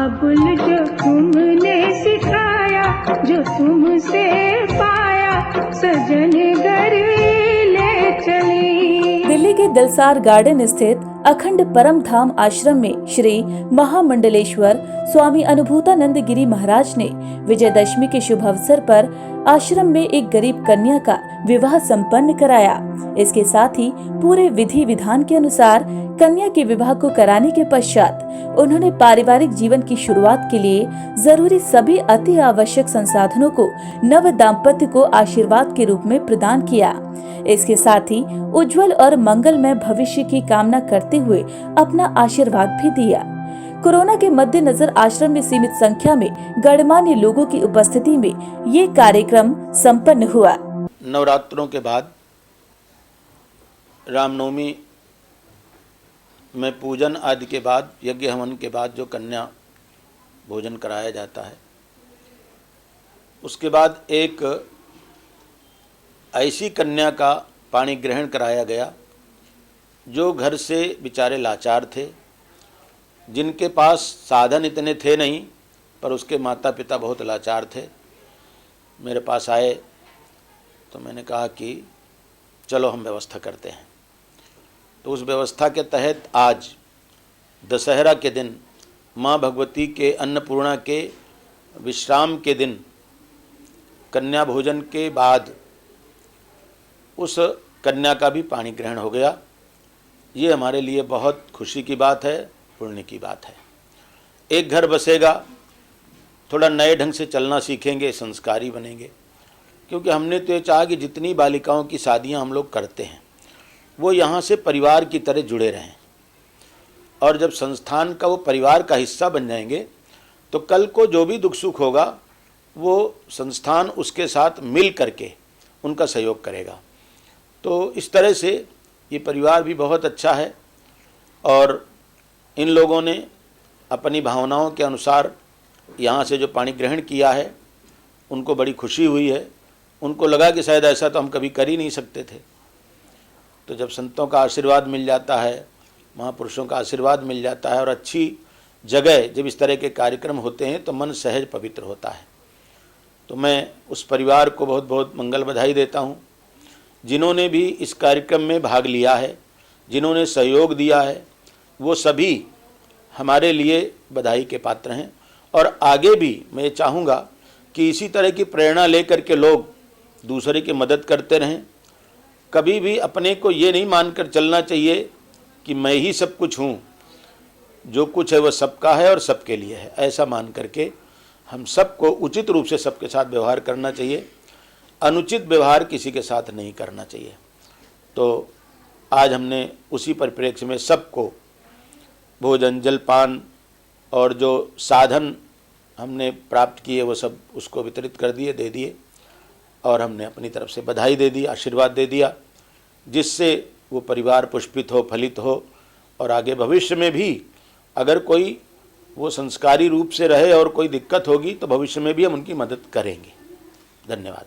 बाबुल जो तुमने सिखाया, जो तुमसे पाया, सजन घर ले चली। दिल्ली के दिलसार गार्डन स्थित अखंड परम धाम आश्रम में श्री महामंडलेश्वर स्वामी अनुभूतानंद गिरी महाराज ने विजयदशमी के शुभ अवसर पर आश्रम में एक गरीब कन्या का विवाह संपन्न कराया। इसके साथ ही पूरे विधि विधान के अनुसार कन्या के विवाह को कराने के पश्चात उन्होंने पारिवारिक जीवन की शुरुआत के लिए जरूरी सभी अति आवश्यक संसाधनों को नव दाम्पत्य को आशीर्वाद के रूप में प्रदान किया। इसके साथ ही उज्जवल और मंगलमय भविष्य की कामना करते हुए अपना आशीर्वाद भी दिया। कोरोना के मद्देनजर आश्रम में सीमित संख्या में गणमान्य लोगों की उपस्थिति में ये कार्यक्रम संपन्न हुआ। नवरात्रों के बाद रामनवमी में पूजन आदि के बाद, यज्ञ हवन के बाद जो कन्या भोजन कराया जाता है, उसके बाद एक ऐसी कन्या का पाणी ग्रहण कराया गया जो घर से बेचारे लाचार थे, जिनके पास साधन इतने थे नहीं, पर उसके माता पिता बहुत लाचार थे। मेरे पास आए तो मैंने कहा कि चलो हम व्यवस्था करते हैं। तो उस व्यवस्था के तहत आज दशहरा के दिन माँ भगवती के अन्नपूर्णा के विश्राम के दिन कन्या भोजन के बाद उस कन्या का भी पाणी ग्रहण हो गया। ये हमारे लिए बहुत खुशी की बात है, पुण्य की बात है। एक घर बसेगा, थोड़ा नए ढंग से चलना सीखेंगे, संस्कारी बनेंगे। क्योंकि हमने तो ये चाहा कि जितनी बालिकाओं की शादियां हम लोग करते हैं वो यहाँ से परिवार की तरह जुड़े रहें, और जब संस्थान का वो परिवार का हिस्सा बन जाएंगे तो कल को जो भी दुख सुख होगा वो संस्थान उसके साथ मिल करके उनका सहयोग करेगा। तो इस तरह से ये परिवार भी बहुत अच्छा है, और इन लोगों ने अपनी भावनाओं के अनुसार यहाँ से जो पाणी ग्रहण किया है उनको बड़ी खुशी हुई है। उनको लगा कि शायद ऐसा तो हम कभी कर ही नहीं सकते थे। तो जब संतों का आशीर्वाद मिल जाता है, महापुरुषों का आशीर्वाद मिल जाता है, और अच्छी जगह जब इस तरह के कार्यक्रम होते हैं तो मन सहज पवित्र होता है। तो मैं उस परिवार को बहुत बहुत मंगल बधाई देता हूँ, जिन्होंने भी इस कार्यक्रम में भाग लिया है, जिन्होंने सहयोग दिया है, वो सभी हमारे लिए बधाई के पात्र हैं। और आगे भी मैं चाहूँगा कि इसी तरह की प्रेरणा लेकर के लोग दूसरे की मदद करते रहें। कभी भी अपने को ये नहीं मानकर चलना चाहिए कि मैं ही सब कुछ हूँ, जो कुछ है वह सबका है और सबके लिए है। ऐसा मान करके हम सबको उचित रूप से सबके साथ व्यवहार करना चाहिए, अनुचित व्यवहार किसी के साथ नहीं करना चाहिए। तो आज हमने उसी परिप्रेक्ष्य में सबको भोजन, जलपान और जो साधन हमने प्राप्त किए वो सब उसको वितरित कर दिए, दे दिए, और हमने अपनी तरफ से बधाई दे दी, आशीर्वाद दे दिया, जिससे वो परिवार पुष्पित हो, फलित हो, और आगे भविष्य में भी अगर कोई वो संस्कारी रूप से रहे और कोई दिक्कत होगी तो भविष्य में भी हम उनकी मदद करेंगे। धन्यवाद।